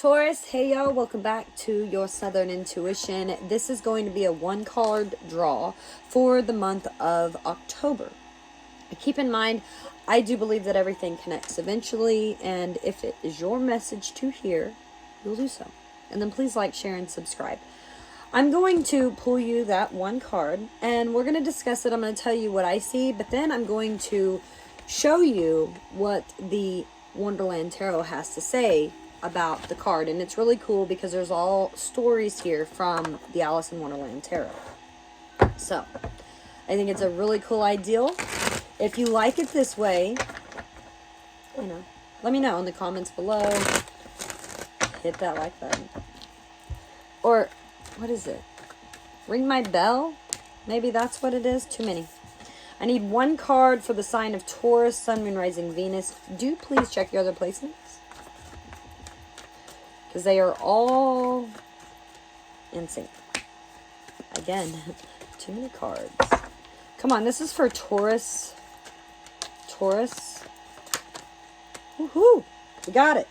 Taurus, hey y'all, welcome back to your Southern Intuition. This is going to be a one-card draw for the month of October. Keep in mind, I do believe that everything connects eventually, and if it is your message to hear, you'll do so. And then please like, share, and subscribe. I'm going to pull you that one card, and we're going to discuss it. I'm going to tell you what I see, but then I'm going to show you what the Wonderland Tarot has to say about the card. And it's really cool because there's all stories here from the Alice in Wonderland Tarot. So, I think it's a really cool ideal. If you like it this way, let me know in the comments below. Hit that like button. Or, what is it? Ring my bell? Maybe that's what it is. Too many. I need one card for the sign of Taurus, Sun, Moon, Rising, Venus. Do please check your other placements, because they are all in sync. Again, too many cards. Come on, this is for Taurus. Taurus. Woohoo! We got it.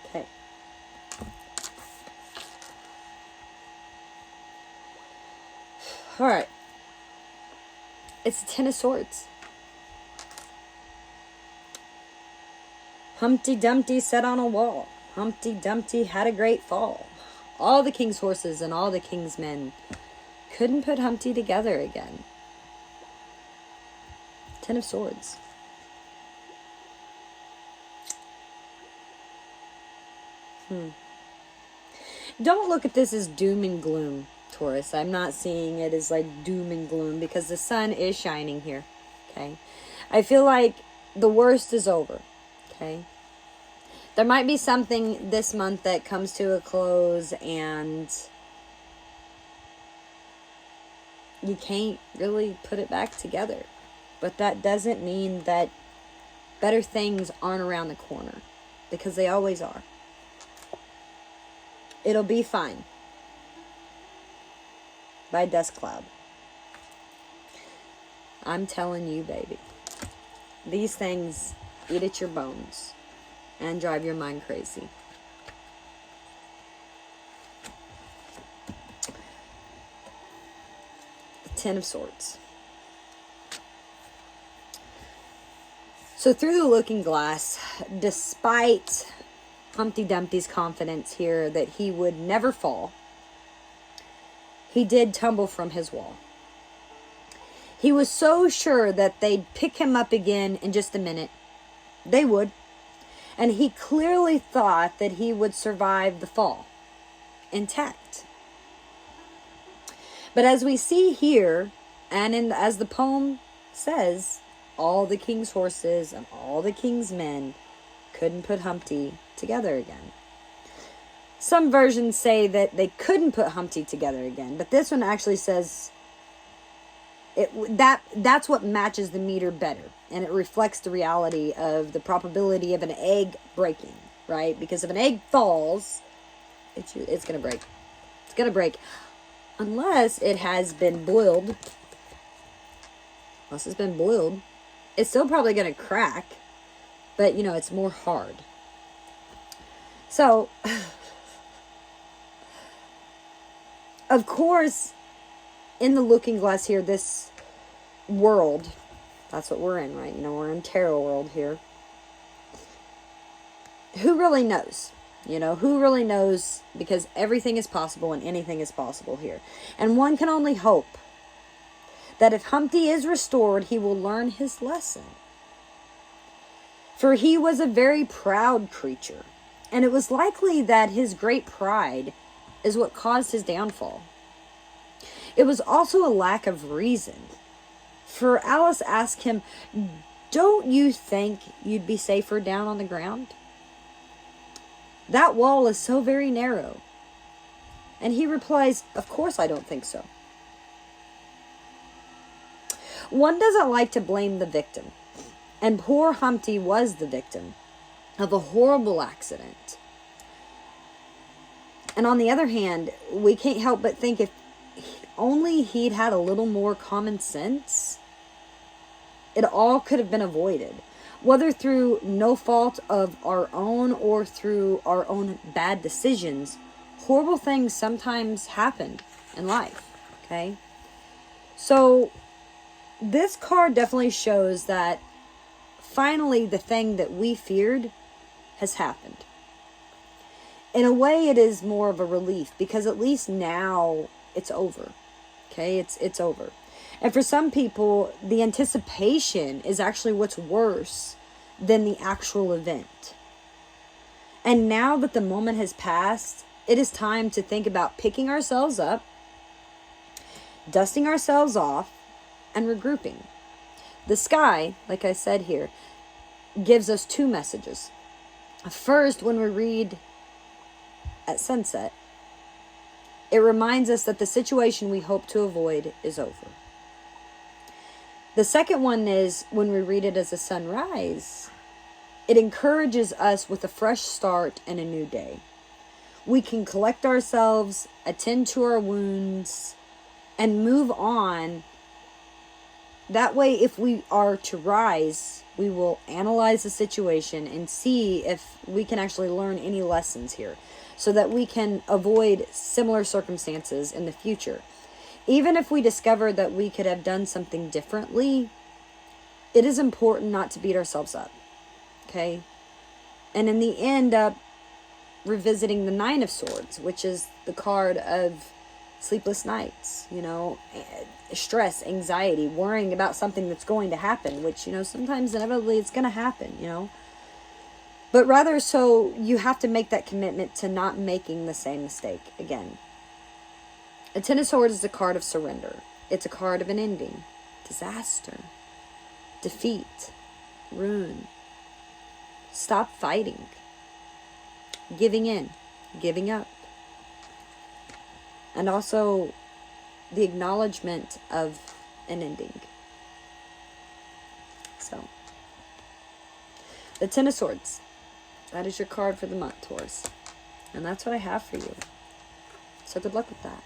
Okay. Alright. It's the Ten of Swords. Humpty Dumpty sat on a wall. Humpty Dumpty had a great fall. All the king's horses and all the king's men couldn't put Humpty together again. Ten of Swords. Don't look at this as doom and gloom, Taurus. I'm not seeing it as like doom and gloom because the sun is shining here. Okay. I feel like the worst is over. Okay. There might be something this month that comes to a close and you can't really put it back together. But that doesn't mean that better things aren't around the corner, because they always are. It'll be fine. By Dust Cloud. I'm telling you, baby. These things eat at your bones and drive your mind crazy. The Ten of Swords. So through the looking glass, despite Humpty Dumpty's confidence here that he would never fall, he did tumble from his wall. He was so sure that they'd pick him up again in just a minute. They would. And he clearly thought that he would survive the fall intact. But as we see here, and as the poem says, all the king's horses and all the king's men couldn't put Humpty together again. Some versions say that they couldn't put Humpty together again, but this one actually says that's what matches the meter better, and it reflects the reality of the probability of an egg breaking, right? Because if an egg falls, it's going to break. It's going to break unless it has been boiled. Unless it's been boiled, it's still probably going to crack, but it's more hard. So, of course, in the looking glass here, this world, that's what we're in, right? We're in tarot world here. Who really knows? Who really knows? Because everything is possible and anything is possible here. And one can only hope that if Humpty is restored, he will learn his lesson. For he was a very proud creature, and it was likely that his great pride is what caused his downfall. It was also a lack of reason. For Alice asked him, "Don't you think you'd be safer down on the ground? That wall is so very narrow." And he replies, "Of course I don't think so." One doesn't like to blame the victim, and poor Humpty was the victim of a horrible accident. And on the other hand, we can't help but think if only he'd had a little more common sense, it all could have been avoided. Whether through no fault of our own or through our own bad decisions, horrible things sometimes happen in life, okay? So this card definitely shows that finally the thing that we feared has happened. In a way, it is more of a relief because at least now it's over, okay? It's over. And for some people, the anticipation is actually what's worse than the actual event. And now that the moment has passed, it is time to think about picking ourselves up, dusting ourselves off, and regrouping. The sky, like I said here, gives us two messages. First, when we read at sunset, it reminds us that the situation we hope to avoid is over. The second one is when we read it as a sunrise, it encourages us with a fresh start and a new day. We can collect ourselves, attend to our wounds, and move on. That way, if we are to rise, we will analyze the situation and see if we can actually learn any lessons here so that we can avoid similar circumstances in the future. Even if we discover that we could have done something differently, it is important not to beat ourselves up, okay? And in the end up revisiting the Nine of Swords, which is the card of sleepless nights, stress, anxiety, worrying about something that's going to happen, which, sometimes inevitably it's going to happen, But rather so you have to make that commitment to not making the same mistake again. A Ten of Swords is a card of surrender. It's a card of an ending, disaster, defeat, ruin. Stop fighting, giving in, giving up. And also the acknowledgement of an ending. So, the Ten of Swords. That is your card for the month, Taurus. And that's what I have for you. So good luck with that.